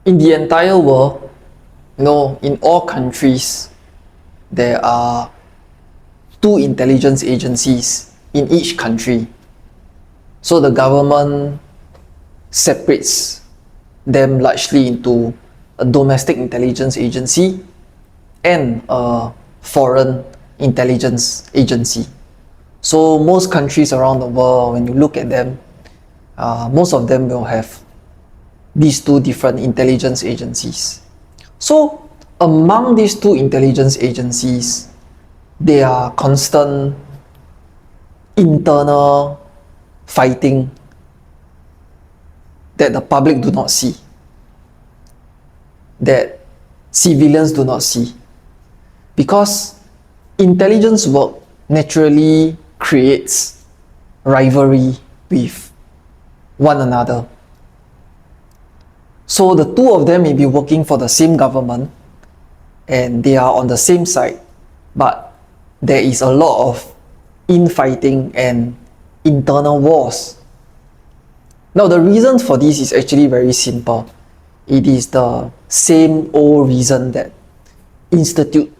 in the entire world, in all countries, there are two intelligence agencies in each country. So the government separates them largely into a domestic intelligence agency and a foreign intelligence agency. So most countries around the world, when you look at them, most of them will have these two different intelligence agencies. So among these two intelligence agencies, there are constant internal fighting that the public do not see, that civilians do not see, because intelligence work naturally creates rivalry with one another. So the two of them may be working for the same government and they are on the same side, but there is a lot of infighting and internal wars. Now the reason for this is actually very simple. It is the same old reason that institute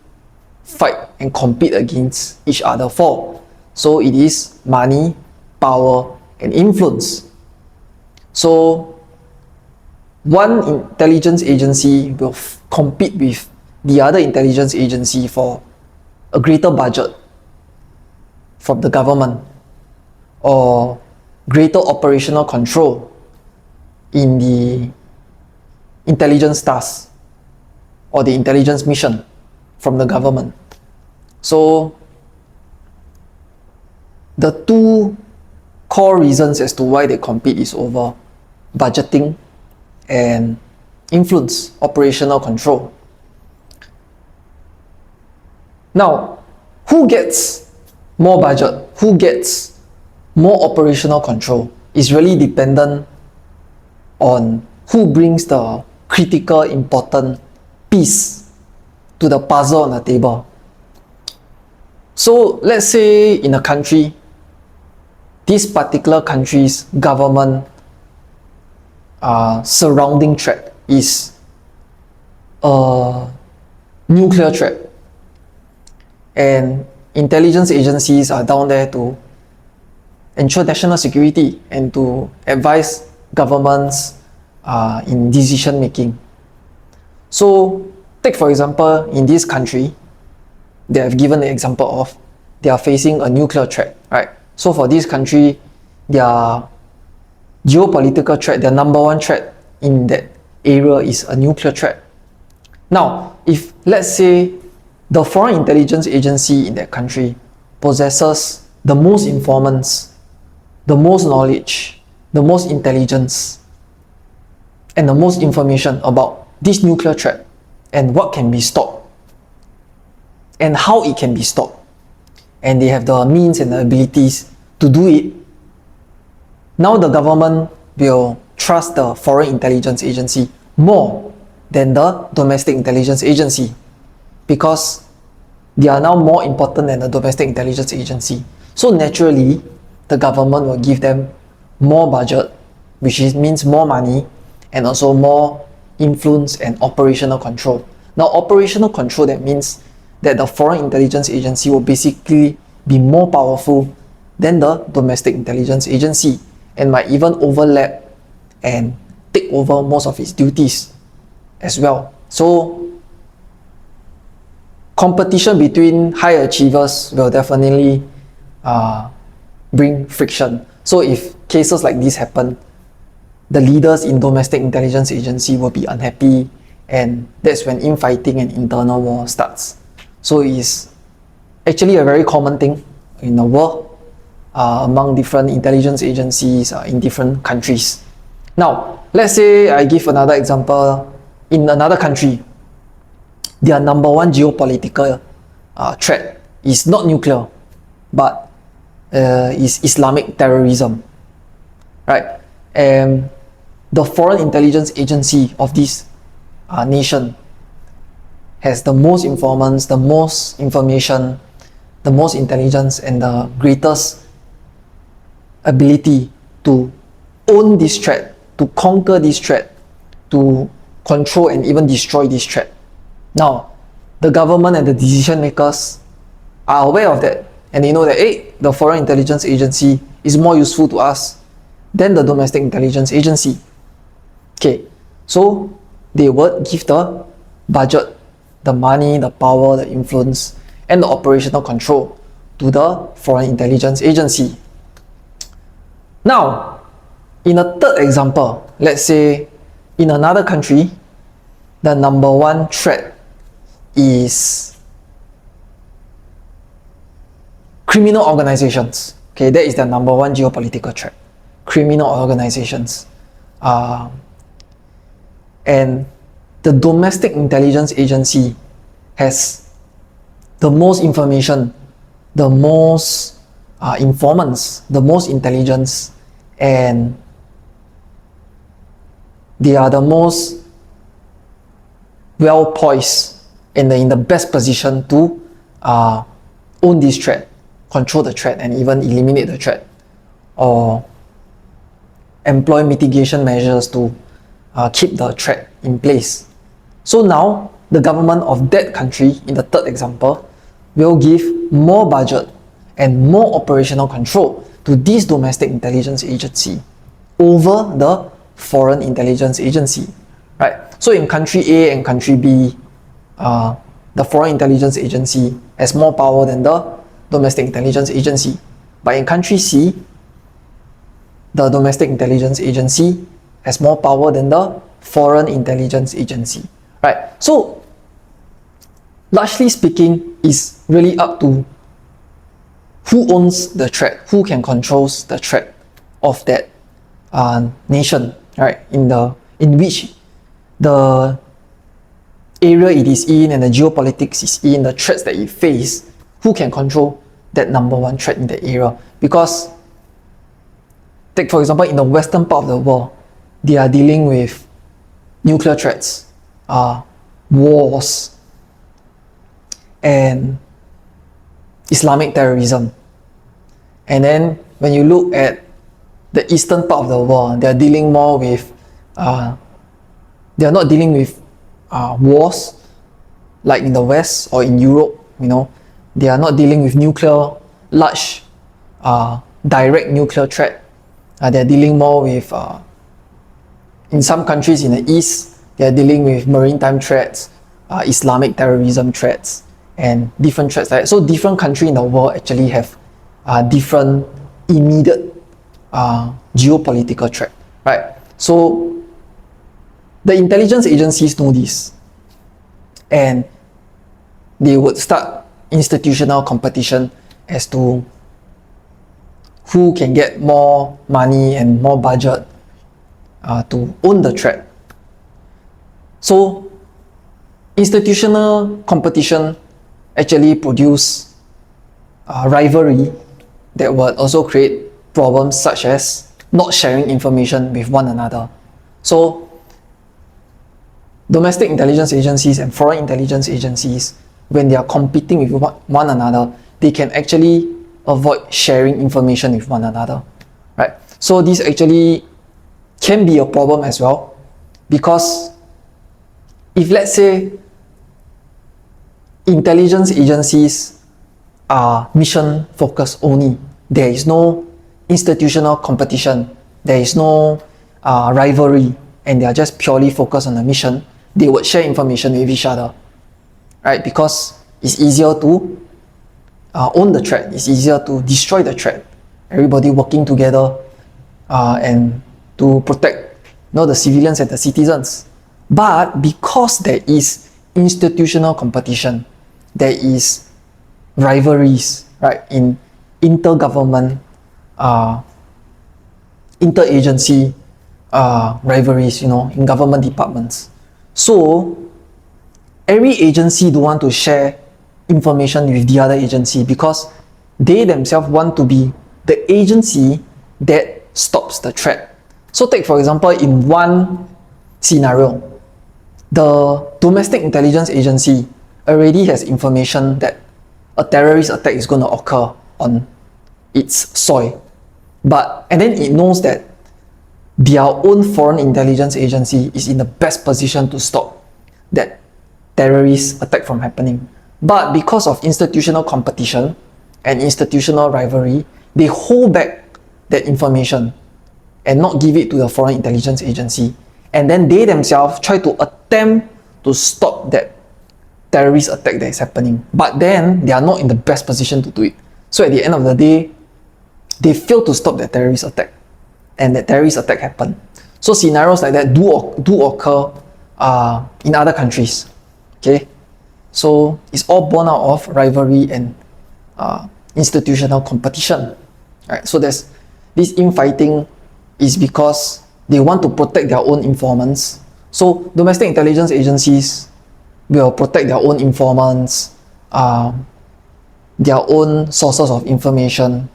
fight and compete against each other for. So it is money, power, and influence. So one intelligence agency will compete with the other intelligence agency for a greater budget from the government or greater operational control in the intelligence task or the intelligence mission from the government. So the two core reasons as to why they compete is over budgeting and influence, operational control. Now, who gets more budget, who gets more operational control is really dependent on who brings the critical, important piece to the puzzle on the table. So let's say in a country, this particular country's government surrounding threat is a nuclear threat, and intelligence agencies are down there to ensure national security and to advise governments in decision making. So take for example, in this country, they have given the example of they are facing a nuclear threat, right? So for this country, their geopolitical threat, their number one threat in that area is a nuclear threat. Now, if let's say the foreign intelligence agency in that country possesses the most informants, the most knowledge, the most intelligence, and the most information about this nuclear threat and what can be stopped and how it can be stopped, and they have the means and the abilities to do it, now the government will trust the foreign intelligence agency more than the domestic intelligence agency, because they are now more important than the domestic intelligence agency. So naturally, the government will give them more budget, which means more money, and also more influence and operational control. Now, operational control, that means that the foreign intelligence agency will basically be more powerful than the domestic intelligence agency and might even overlap and take over most of its duties as well. So competition between high achievers will definitely bring friction. So if cases like this happen, the leaders in domestic intelligence agency will be unhappy, and that's when infighting and internal war starts. So it is actually a very common thing in the world among different intelligence agencies in different countries. Now, let's say I give another example. In another country, their number one geopolitical threat is not nuclear, but is Islamic terrorism, right? And the foreign intelligence agency of this nation has the most informants, the most information, the most intelligence, and the greatest ability to own this threat, to conquer this threat, to control and even destroy this threat. Now, the government and the decision makers are aware of that, and they know that, hey, the foreign intelligence agency is more useful to us than the domestic intelligence agency. Okay, so they would give the budget, the money, the power, the influence, and the operational control to the foreign intelligence agency. Now, in a third example, let's say in another country, the number one threat is criminal organizations. Okay, that is the number one geopolitical threat. Criminal organizations. And the domestic intelligence agency has the most information, the most informants, the most intelligence, and they are the most well poised and in the best position to own this threat, control the threat, and even eliminate the threat, or employ mitigation measures to keep the threat in place. So now the government of that country, in the third example, will give more budget and more operational control to this domestic intelligence agency over the foreign intelligence agency, right? So in country A and country B, the foreign intelligence agency has more power than the domestic intelligence agency. But in country C, the domestic intelligence agency has more power than the foreign intelligence agency, right? So largely speaking, it's really up to who owns the threat, who can control the threat of that nation, right? In which the area it is in and the geopolitics is in, the threats that it faces, who can control that number one threat in the area. Because take for example, in the western part of the world, they are dealing with nuclear threats, wars, and Islamic terrorism. And then when you look at the eastern part of the world, they are dealing more with they are not dealing with wars like in the West or in Europe. They are not dealing with large direct nuclear threat. They are dealing more with in some countries in the East, they are dealing with maritime threats, Islamic terrorism threats, and different threats like that. So different countries in the world actually have different immediate geopolitical threat, right? So the intelligence agencies know this, and they would start institutional competition as to who can get more money and more budget to own the threat. So institutional competition actually produce rivalry that would also create problems such as not sharing information with one another. So domestic intelligence agencies and foreign intelligence agencies, when they are competing with one another, they can actually avoid sharing information with one another, right? So this actually can be a problem as well, because if let's say intelligence agencies are mission focused only, there is no institutional competition, there is no rivalry, and they are just purely focused on the mission, they would share information with each other, right? Because it's easier to own the threat, it's easier to destroy the threat. Everybody working together and to protect the civilians and the citizens. But because there is institutional competition, there is rivalries, right, in intergovernment, interagency rivalries, in government departments. So every agency don't want to share information with the other agency because they themselves want to be the agency that stops the threat. So take for example, in one scenario, the domestic intelligence agency already has information that a terrorist attack is going to occur on its soil, and then it knows that their own foreign intelligence agency is in the best position to stop that terrorist attack from happening. But because of institutional competition and institutional rivalry, they hold back that information and not give it to the foreign intelligence agency. And then they themselves try to attempt to stop that terrorist attack that is happening. But then they are not in the best position to do it. So at the end of the day, they fail to stop that terrorist attack. And that terrorist attack happened. So scenarios like that do occur in other countries. Okay? So it's all born out of rivalry and institutional competition. Right? So there's this infighting is because they want to protect their own informants. So domestic intelligence agencies will protect their own informants, their own sources of information,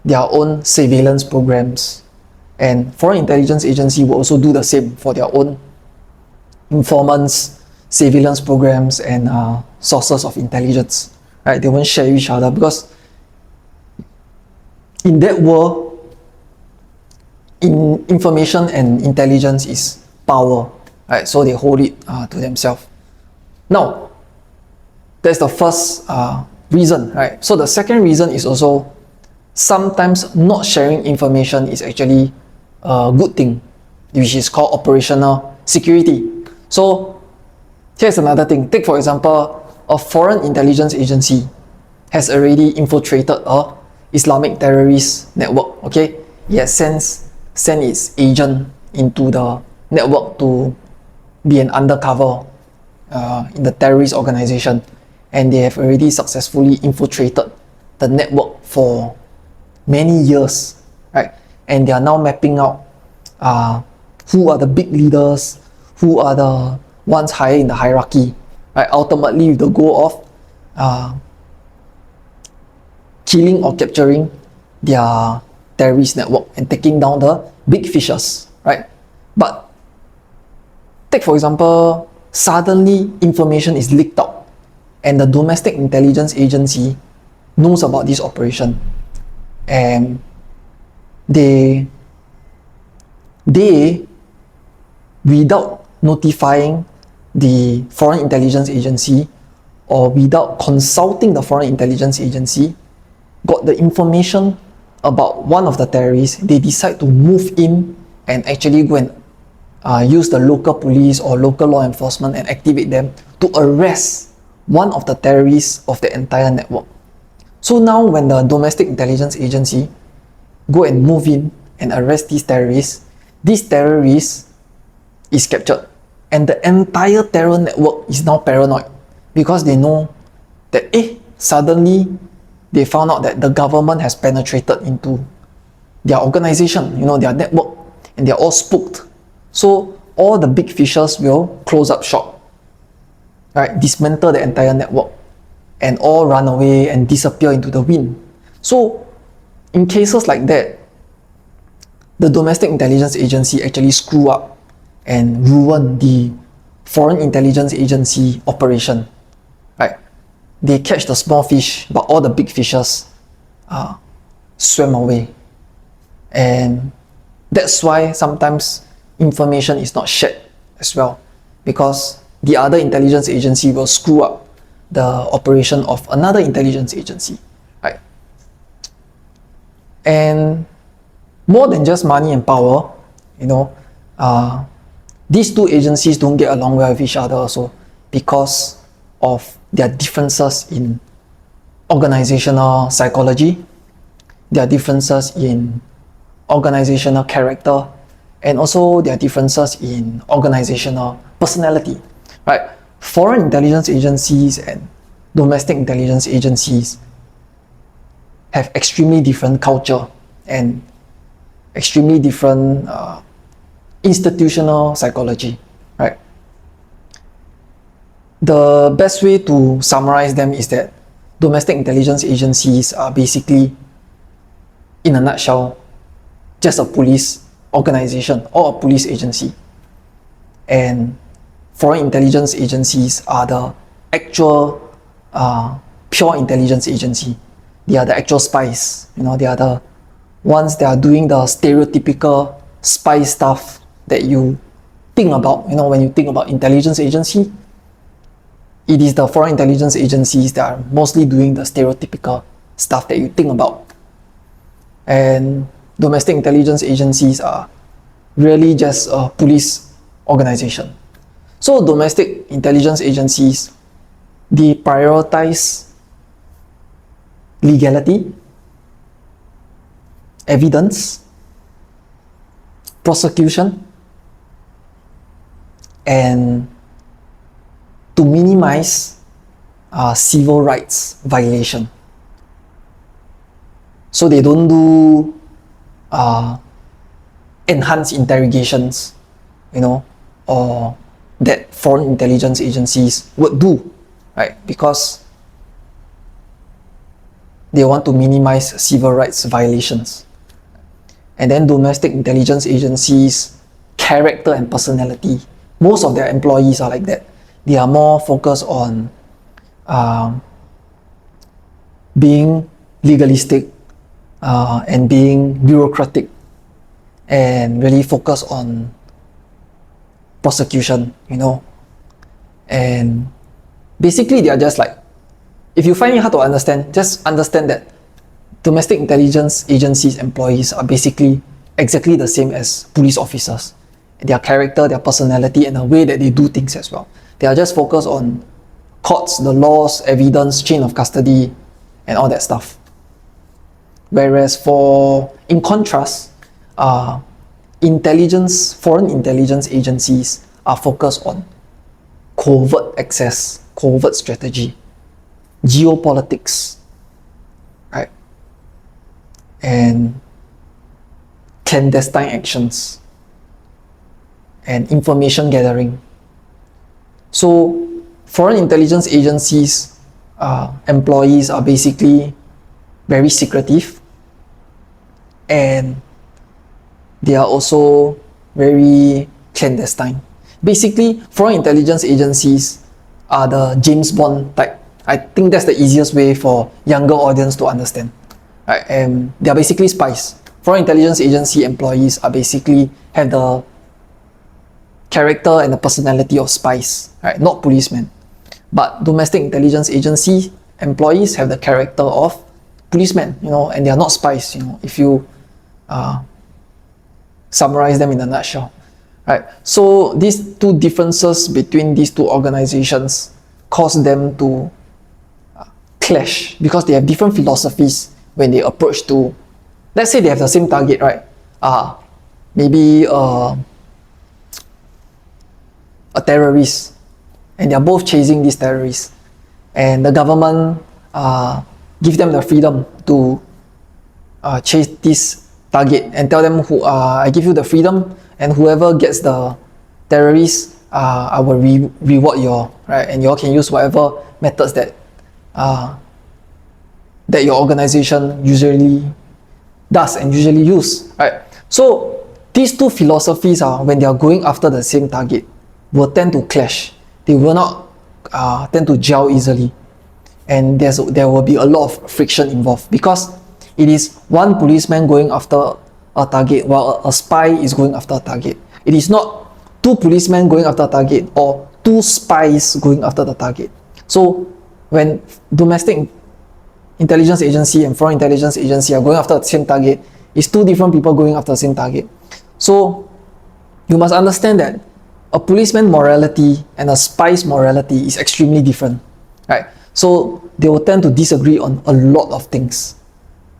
their own surveillance programs, and foreign intelligence agency will also do the same for their own informants, surveillance programs, and sources of intelligence. Right? They won't share each other because in that world, information and intelligence is power, right? So they hold it to themselves. Now, that's the first reason, right? So the second reason is also sometimes not sharing information is actually a good thing, which is called operational security. So here's another thing. Take for example, a foreign intelligence agency has already infiltrated a Islamic terrorist network. Okay, it has sent its agent into the network to be an undercover in the terrorist organization, and they have already successfully infiltrated the network for many years, right? And they are now mapping out who are the big leaders, who are the ones higher in the hierarchy, right? Ultimately with the goal of killing or capturing their terrorist network and taking down the big fishes, right? But take for example, suddenly information is leaked out and the domestic intelligence agency knows about this operation, and they without notifying the foreign intelligence agency or without consulting the foreign intelligence agency got the information about one of the terrorists. They decide to move in and actually go and use the local police or local law enforcement and activate them to arrest one of the terrorists of the entire network. So now when the domestic intelligence agency go and move in and arrest this terrorist is captured, and the entire terror network is now paranoid because they know that suddenly they found out that the government has penetrated into their organization, their network, and they're all spooked. So all the big fishes will close up shop, right? Dismantle the entire network and all run away and disappear into the wind. So in cases like that, the domestic intelligence agency actually screw up and ruin the foreign intelligence agency operation, right? They catch the small fish, but all the big fishes swim away. And that's why sometimes information is not shared as well, because the other intelligence agency will screw up the operation of another intelligence agency, right? And more than just money and power, these two agencies don't get along well with each other also because of their differences in organizational psychology, their differences in organizational character, and also their differences in organizational personality, right? Foreign intelligence agencies and domestic intelligence agencies have extremely different culture and extremely different institutional psychology, right? The best way to summarize them is that domestic intelligence agencies are basically, in a nutshell, just a police organization or a police agency. And foreign intelligence agencies are the actual pure intelligence agency. They are the actual spies. They are the ones that are doing the stereotypical spy stuff that you think about. When you think about intelligence agency, it is the foreign intelligence agencies that are mostly doing the stereotypical stuff that you think about. And domestic intelligence agencies are really just a police organization. So domestic intelligence agencies, they prioritize legality, evidence, prosecution, and to minimize civil rights violation. So they don't do enhanced interrogations, or that foreign intelligence agencies would do, right? Because they want to minimize civil rights violations. And then domestic intelligence agencies, character and personality, most of their employees are like that. They are more focused on being legalistic and being bureaucratic, and really focus on prosecution, and basically they are just like, if you find it hard to understand, just understand that domestic intelligence agencies employees are basically exactly the same as police officers. Their character, their personality, and the way that they do things as well. They are just focused on courts, the laws, evidence, chain of custody, and all that stuff. Whereas in contrast, foreign intelligence agencies are focused on covert access, covert strategy, geopolitics, right? And clandestine actions, and information gathering. So foreign intelligence agencies employees are basically very secretive, and they are also very clandestine. Basically, foreign intelligence agencies are the James Bond type. I think that's the easiest way for younger audience to understand. Right? And they are basically spies. Foreign intelligence agency employees have the character and the personality of spies, right? Not policemen. But domestic intelligence agency employees have the character of policemen, and they are not spies, if you summarize them in a nutshell, right? So these two differences between these two organizations cause them to clash, because they have different philosophies when they approach to, let's say they have the same target, right? Maybe a terrorist, and they are both chasing these terrorists, and the government give them the freedom to chase this target, and tell them, I give you the freedom, and whoever gets the terrorist, I will reward you all, right? And you all can use whatever methods that your organization usually does and usually use, right? So these two philosophies when they are going after the same target, will tend to clash. They will not tend to gel easily, and there will be a lot of friction involved, because it is one policeman going after a target while a spy is going after a target. It is not two policemen going after a target or two spies going after the target. So when domestic intelligence agency and foreign intelligence agency are going after the same target, it's two different people going after the same target. So you must understand that a policeman's morality and a spy's morality is extremely different, right? So they will tend to disagree on a lot of things.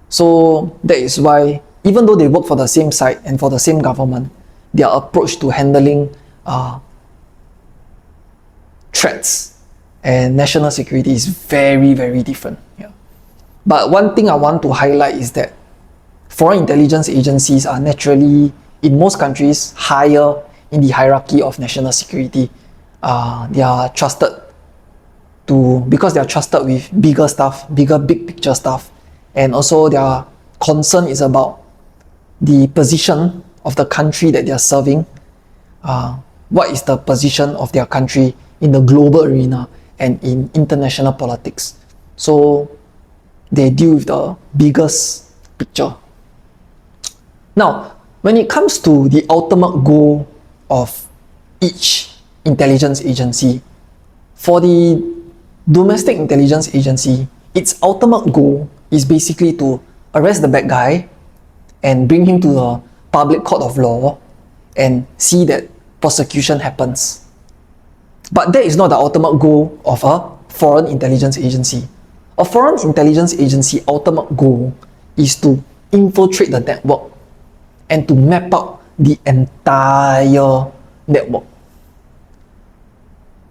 So that is why, even though they work for the same side and for the same government, their approach to handling threats and national security is very, very different. Yeah. But one thing I want to highlight is that foreign intelligence agencies are naturally, in most countries, higher in the hierarchy of national security. They are trusted because they are trusted with bigger stuff, big picture stuff, and also their concern is about the position of the country that they are serving. What is the position of their country in the global arena and in international politics? So they deal with the biggest picture. Now, when it comes to the ultimate goal of each intelligence agency, for the domestic intelligence agency, its ultimate goal is basically to arrest the bad guy and bring him to the public court of law and see that prosecution happens. But that is not the ultimate goal of a foreign intelligence agency. A foreign intelligence agency ultimate goal is to infiltrate the network and to map out the entire network.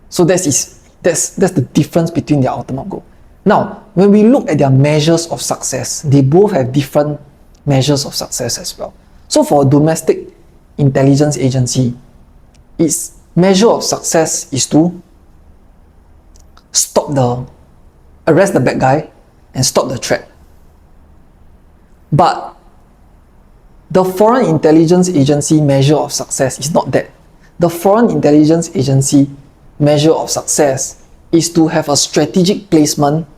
So that's the difference between their ultimate goal. Now, when we look at their measures of success, they both have different measures of success as well. So for a domestic intelligence agency, its measure of success is to arrest the bad guy and stop the threat. But the foreign intelligence agency measure of success is not that. The foreign intelligence agency measure of success is to have a strategic placement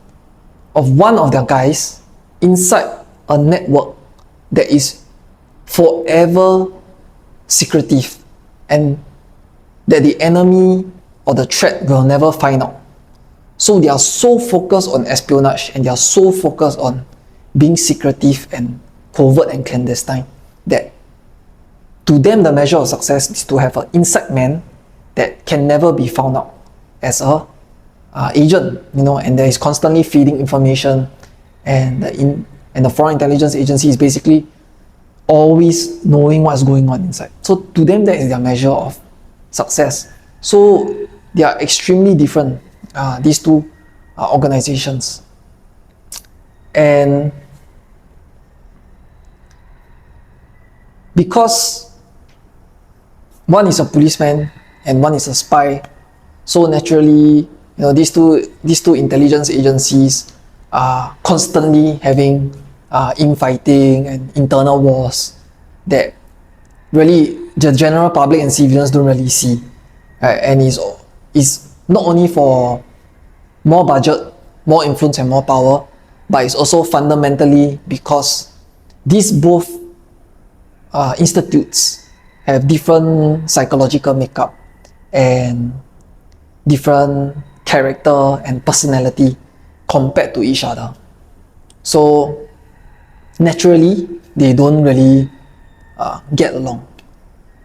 of one of their guys inside a network that is forever secretive and that the enemy or the threat will never find out. So they are so focused on espionage and they are so focused on being secretive and covert and clandestine that to them the measure of success is to have an inside man that can never be found out as a agent, and that is constantly feeding information, and the foreign intelligence agency is basically always knowing what's going on inside. So to them that is their measure of success. So they are extremely different, these two organizations. And because one is a policeman and one is a spy, so naturally, these two intelligence agencies are constantly having infighting and internal wars that really the general public and civilians don't really see, right? And is not only for more budget, more influence and more power, but it's also fundamentally because these both institutes have different psychological makeup and different character and personality compared to each other. So naturally, they don't really get along.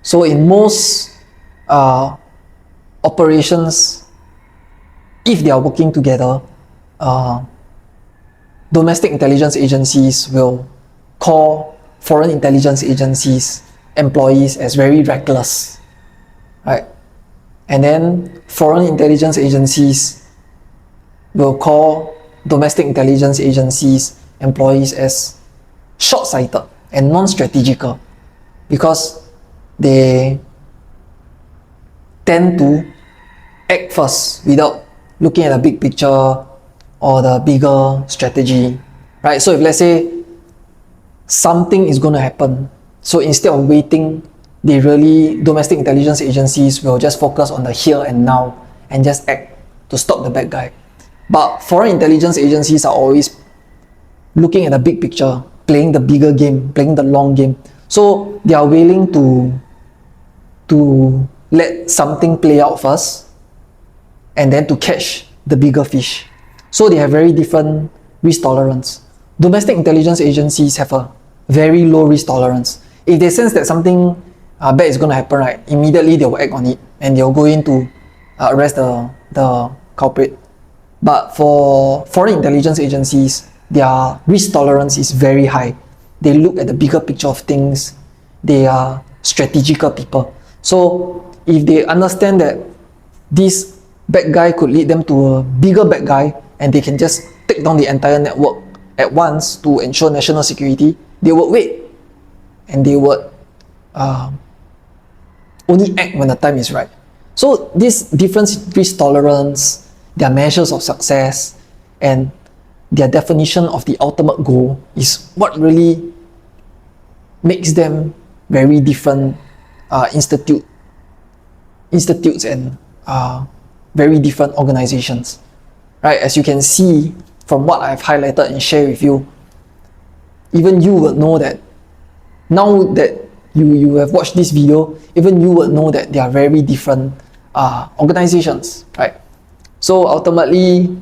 So in most operations, if they are working together, domestic intelligence agencies will call foreign intelligence agencies employees as very reckless, right? And then foreign intelligence agencies will call domestic intelligence agencies employees as short-sighted and non-strategical because they tend to act first without looking at the big picture or the bigger strategy, right? So if let's say something is going to happen, so instead of waiting, domestic intelligence agencies will just focus on the here and now and just act to stop the bad guy. But foreign intelligence agencies are always looking at the big picture, playing the bigger game, playing the long game. So they are willing to let something play out first and then to catch the bigger fish. So they have very different risk tolerance. Domestic intelligence agencies have a very low risk tolerance. If they sense that something bad is going to happen, right, immediately they will act on it and they will go in to arrest the culprit. But for foreign intelligence agencies, their risk tolerance is very high. They look at the bigger picture of things. They are strategical people. So if they understand that this bad guy could lead them to a bigger bad guy and they can just take down the entire network at once to ensure national security, they would wait and they would only act when the time is right. So this different risk tolerance, their measures of success, and their definition of the ultimate goal is what really makes them very different institutes and very different organizations, right? As you can see from what I've highlighted and shared with you, even you will know that now that you have watched this video, even you would know that they are very different organizations, right? So ultimately,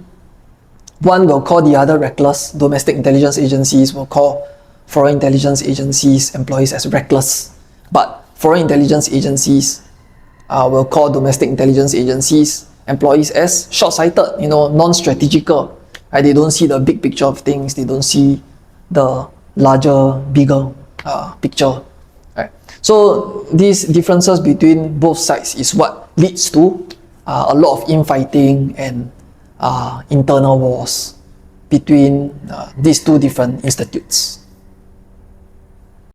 one will call the other reckless. Domestic intelligence agencies will call foreign intelligence agencies employees as reckless, but foreign intelligence agencies will call domestic intelligence agencies employees as short-sighted, non-strategical. Right? They don't see the big picture of things. They don't see the larger, bigger picture. Right? So these differences between both sides is what leads to a lot of infighting and internal wars between these two different institutes.